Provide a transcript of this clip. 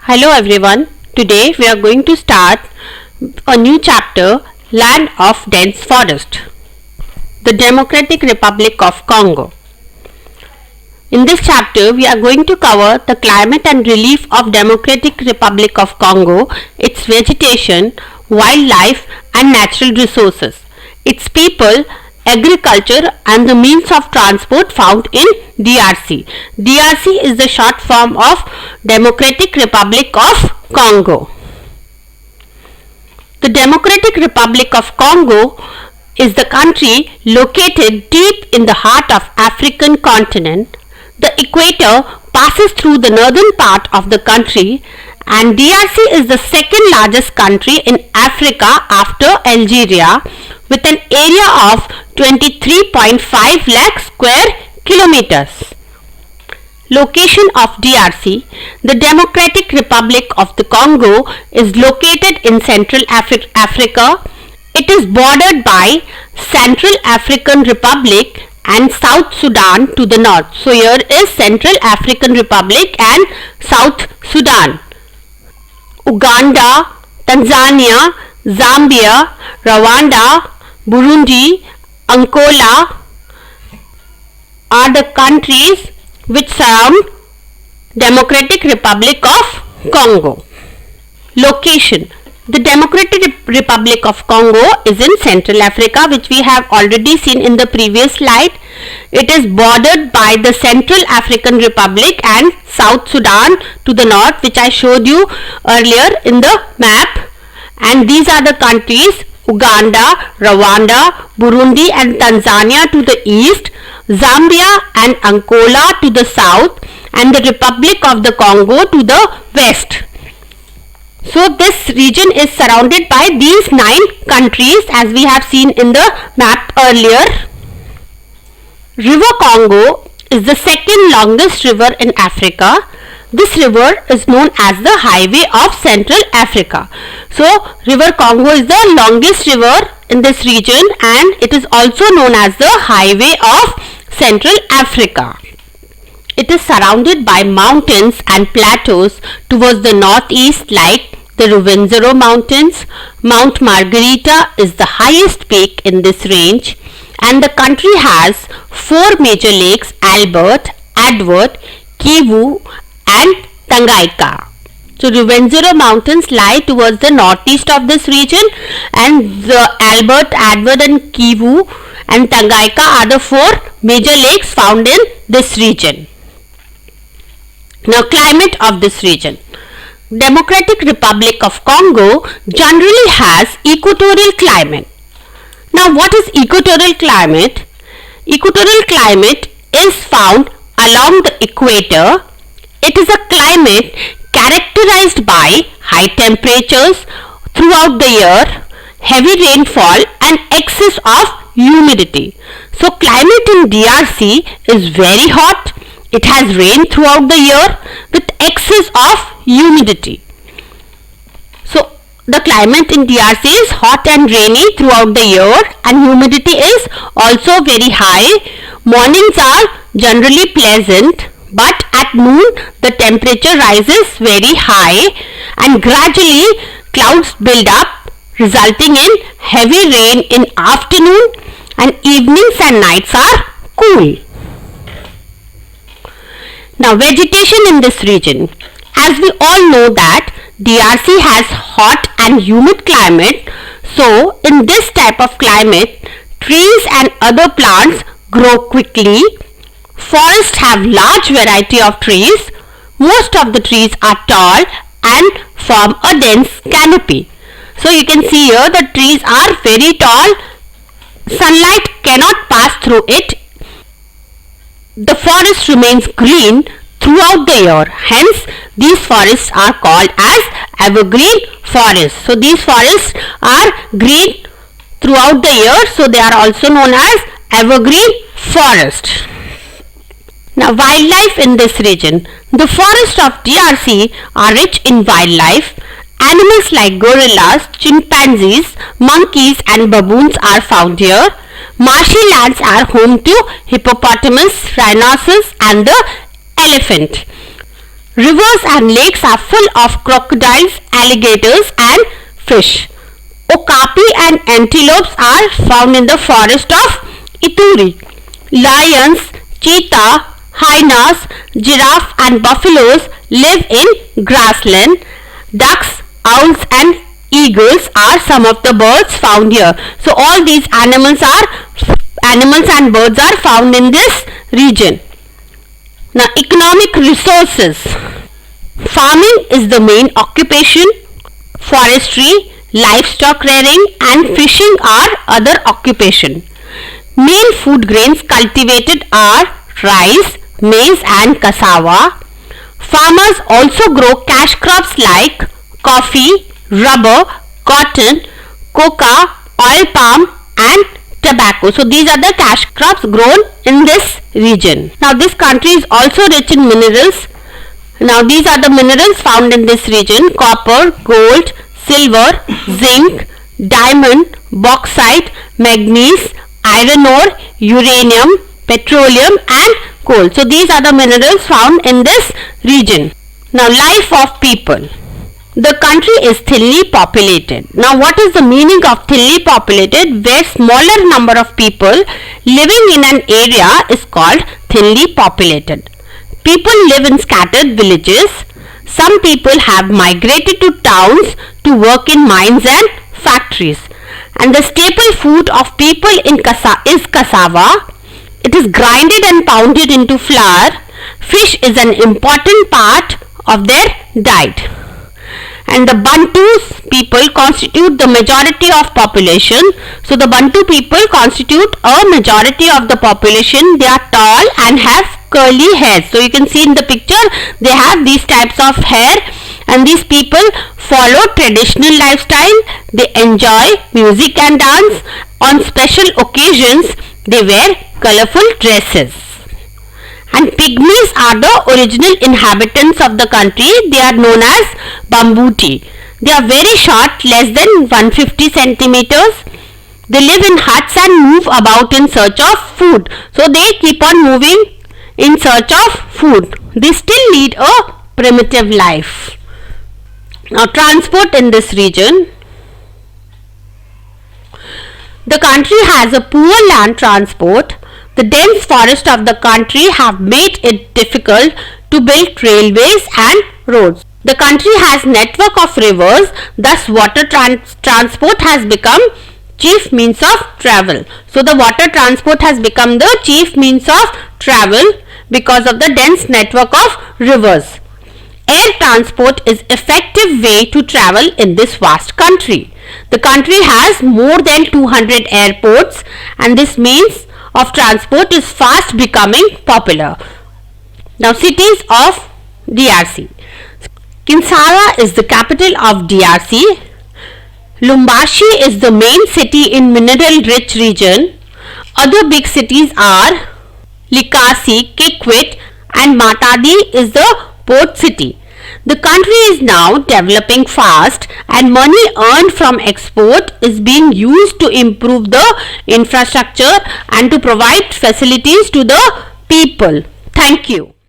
Hello everyone. Today we are going to start a new chapter, Land of Dense Forest. The Democratic Republic of Congo. In this chapter we are going to cover the climate and relief of Democratic Republic of Congo, its vegetation, wildlife and natural resources, its people, agriculture and the means of transport found in DRC. DRC is the short form of Democratic Republic of Congo. The Democratic Republic of Congo is the country located deep in the heart of African continent. The equator passes through the northern part of the country, and DRC is the second largest country in Africa after Algeria, with an area of 23.5 lakh square kilometers. Location of DRC. The Democratic Republic of the Congo is located in Central Africa. It is bordered by Central African Republic and South Sudan to the north. So here is Central African Republic and South Sudan. Uganda, Tanzania, Zambia, Rwanda, Burundi, Angola are the countries which surround Democratic Republic of Congo. Location. The Democratic Republic of Congo is in Central Africa, which we have already seen in the previous slide. It is bordered by the Central African Republic and South Sudan to the north, which I showed you earlier in the map. And these are the countries: Uganda, Rwanda, Burundi and Tanzania to the east, Zambia and Angola to the south, and the Republic of the Congo to the west. So this region is surrounded by these 9 countries, as we have seen in the map earlier. River Congo is the second longest river in Africa. This river is known as the Highway of Central Africa. So River Congo is the longest river in this region, and it is also known as the Highway of Central Africa. It is surrounded by mountains and plateaus towards the northeast, like the Rwenzori Mountains. Mount Margarita is the highest peak in this range, and the country has 4 major lakes: Albert, Edward, Kivu and Tanganyika. So Rwenzori Mountains lie towards the northeast of this region, and the Albert, Edward and Kivu and Tanganyika are the 4 major lakes found in this region. Now, climate of this region. Democratic Republic of Congo generally has equatorial climate. Now, what is equatorial climate? Equatorial climate is found along the equator. It is a climate characterized by high temperatures throughout the year, heavy rainfall and excess of humidity. So climate in DRC is very hot. It has rain throughout the year with excess of humidity. So the climate in DRC is hot and rainy throughout the year, and humidity is also very high. Mornings are generally pleasant, but at noon the temperature rises very high, and gradually clouds build up, resulting in heavy rain in afternoon, and evenings and nights are cool. Now, vegetation in this region. As we all know that DRC has hot and humid climate, so in this type of climate, trees and other plants grow quickly. Forests have large variety of trees. Most of the trees are tall and form a dense canopy. So you can see here the trees are very tall. Sunlight cannot pass through it. The forest remains green throughout the year. Hence, these forests are called as evergreen forests. So these forests are green throughout the year. So they are also known as evergreen forest. Now, wildlife in this region. The forests of DRC are rich in wildlife. Animals like gorillas, chimpanzees, monkeys and baboons are found here. Marshy lands are home to hippopotamus, rhinoceros and the elephant. Rivers and lakes are full of crocodiles, alligators and fish. Okapi and antelopes are found in the forest of Ituri. Lions, cheetah, hyenas, giraffe and buffaloes live in grassland. Ducks, owls and eagles are some of the birds found here. So all these animals and birds are found in this region. Now economic resources. Farming is the main occupation. Forestry, livestock rearing and fishing are other occupation. Main food grains cultivated are rice, maize and cassava. Farmers also grow cash crops like coffee, rubber, cotton, coca, oil palm and tobacco. So these are the cash crops grown in this region. Now this country is also rich in minerals. Now these are the minerals found in this region: copper, gold, silver, zinc, diamond, bauxite, manganese, iron ore, uranium, petroleum and coal. So these are the minerals found in this region. Now life of people. The country is thinly populated. Now what is the meaning of thinly populated? Where smaller number of people living in an area is called thinly populated. People live in scattered villages. Some people have migrated to towns to work in mines and factories. And the staple food of people is cassava. It is grinded and pounded into flour. Fish is an important part of their diet. And the Bantu people constitute the majority of population. So the Bantu people constitute a majority of the population. They are tall and have curly hair. So you can see in the picture they have these types of hair, and these people follow traditional lifestyle. They enjoy music and dance. On special occasions they wear colorful dresses. And pygmies are the original inhabitants of the country. They are known as Bambuti. They are very short, less than 150 centimeters. They live in huts and move about in search of food. So they keep on moving in search of food. They still lead a primitive life. Now transport in this region. The country has a poor land transport. The dense forest of the country have made it difficult to build railways and roads. The country has network of rivers, thus water transport has become chief means of travel. So the water transport has become the chief means of travel because of the dense network of rivers. Air transport is effective way to travel in this vast country. The country has more than 200 airports, and this means of transport is fast becoming popular. Now cities of DRC. Kinsala is the capital of DRC. Lumbashi is the main city in mineral rich region. Other big cities are Likasi, Kikwit and Matadi is the port city. The country is now developing fast, and money earned from export is being used to improve the infrastructure and to provide facilities to the people. Thank you.